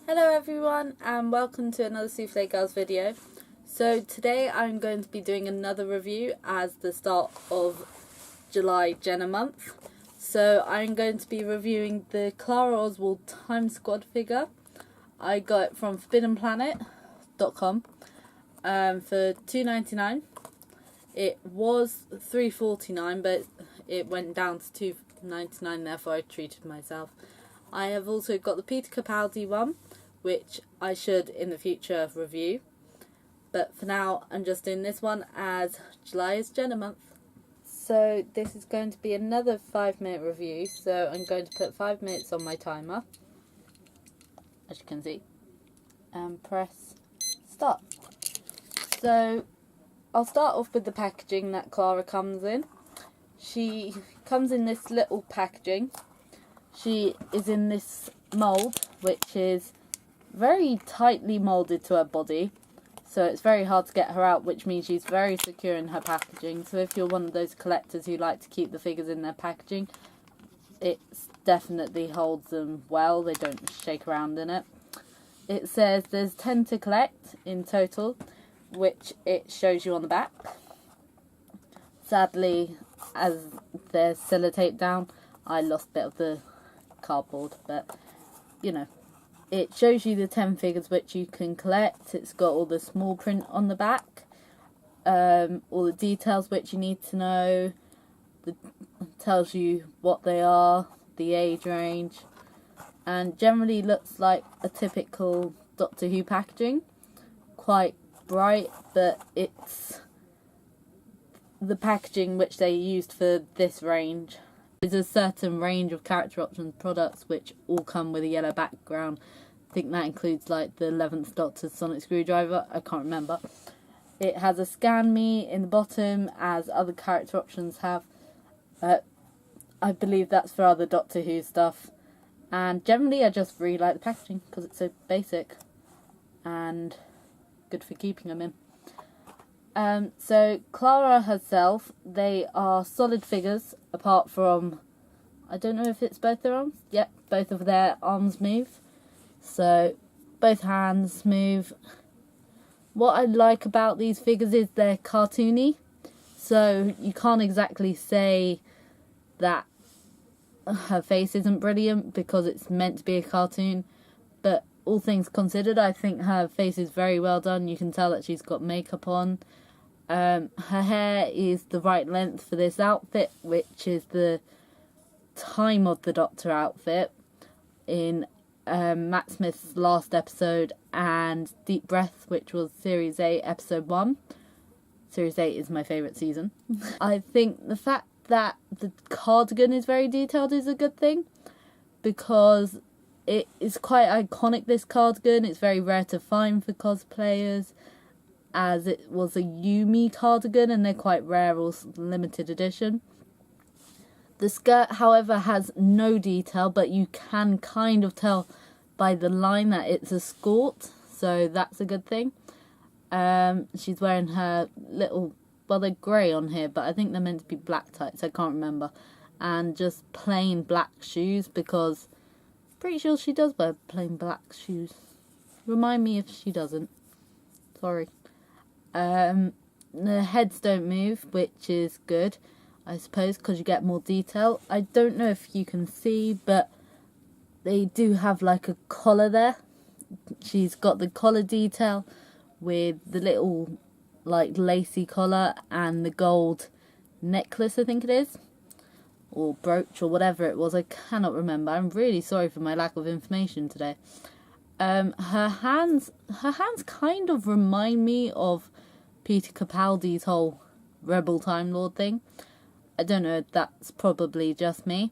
Hello everyone and welcome to another Souffle Girls video. So today I'm going to be doing another review as the start of July Jenna month. So I'm going to be reviewing the Clara Oswald Time Squad figure. I got it from forbiddenplanet.com for $2.99. It was $3.49 but it went down to $2.99, therefore I treated myself. I have also got the Peter Capaldi one, which I should in the future review. But for now, I'm just doing this one as July is Jenna month. So this is going to be another 5-minute review. So I'm going to put 5 minutes on my timer, as you can see, and press start. So I'll start off with the packaging that Clara comes in. She comes in this little packaging. She is in this mould, which is very tightly moulded to her body, so it's very hard to get her out, which means she's very secure in her packaging. So if you're one of those collectors who like to keep the figures in their packaging, it definitely holds them well. They don't shake around in it. It says there's 10 to collect in total, which it shows you on the back. Sadly, as there's sellotape down, I lost a bit of the cardboard, but you know, it shows you the 10 figures which you can collect. It's got all the small print on the back, all the details which you need to know, tells you what they are, the age range, and generally looks like a typical Doctor Who packaging. Quite bright, but it's the packaging which they used for this range. There's a certain range of character options products which all come with a yellow background. I think that includes like the 11th Doctor's sonic screwdriver, I can't remember. It has a scan me in the bottom, as other character options have. I believe that's for other Doctor Who stuff. And generally I just really like the packaging because it's so basic and good for keeping them in. So Clara herself, they are solid figures apart from, I don't know if it's both their arms. Yep, both of their arms move. So both hands move. What I like about these figures is they're cartoony. So you can't exactly say that her face isn't brilliant because it's meant to be a cartoon. But all things considered, I think her face is very well done. You can tell that she's got makeup on. Her hair is the right length for this outfit, which is the Time of the Doctor outfit in Matt Smith's last episode, and Deep Breath, which was Series 8, Episode 1. Series 8 is my favourite season. I think the fact that the cardigan is very detailed is a good thing, because it is quite iconic, this cardigan. It's very rare to find for cosplayers, as it was a Yumi cardigan and they're quite rare or limited edition. The skirt, however, has no detail, but you can kind of tell by the line that it's a skirt, so that's a good thing. She's wearing her little, well, they're grey on here, but I think they're meant to be black tights, I can't remember. And just plain black shoes, because I'm pretty sure she does wear plain black shoes. Remind me if she doesn't. Sorry. The heads don't move, which is good, I suppose, because you get more detail. I don't know if you can see, but they do have like a collar there. She's got the collar detail with the little like lacy collar and the gold necklace, I think it is, or brooch or whatever it was. I cannot remember. I'm really sorry for my lack of information today. Her hands kind of remind me of Peter Capaldi's whole Rebel Time Lord thing. I don't know, that's probably just me.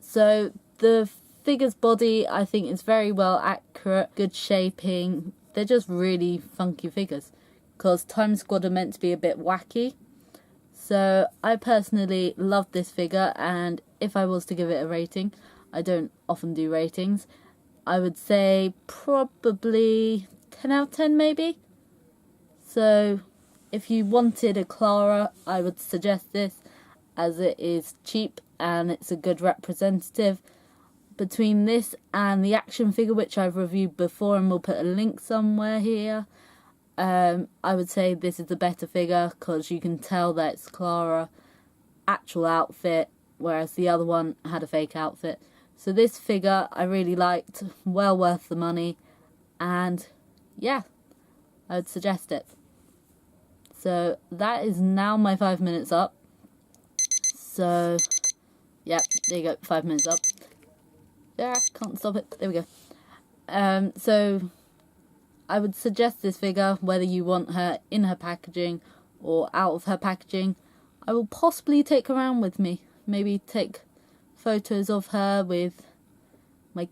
So the figure's body, I think, is very well accurate, good shaping. They're just really funky figures, because Time Squad are meant to be a bit wacky. So I personally love this figure, and if I was to give it a rating, I don't often do ratings, I would say probably 10 out of 10 maybe. So if you wanted a Clara, I would suggest this, as it is cheap and it's a good representative. between this and the action figure, which I've reviewed before and we'll put a link somewhere here, I would say this is the better figure because you can tell that it's Clara actual outfit, whereas the other one had a fake outfit. So this figure I really liked, well worth the money, and yeah, I would suggest it. So that is now my 5 minutes up. So yeah, there you go, 5 minutes up. Yeah, can't stop it. There we go. So I would suggest this figure whether you want her in her packaging or out of her packaging. I will possibly take her around with me. Maybe take photos of her with my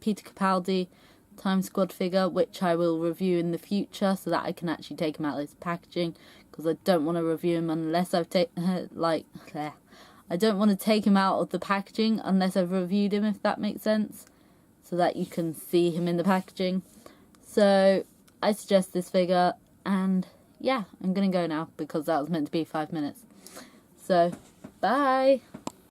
Peter Capaldi Time Squad figure, which I will review in the future so that I can actually take him out of his packaging, because I don't want to review him unless I've I don't want to take him out of the packaging unless I've reviewed him, if that makes sense, so that you can see him in the packaging. So I suggest this figure, and yeah, I'm going to go now because that was meant to be 5 minutes. So, bye!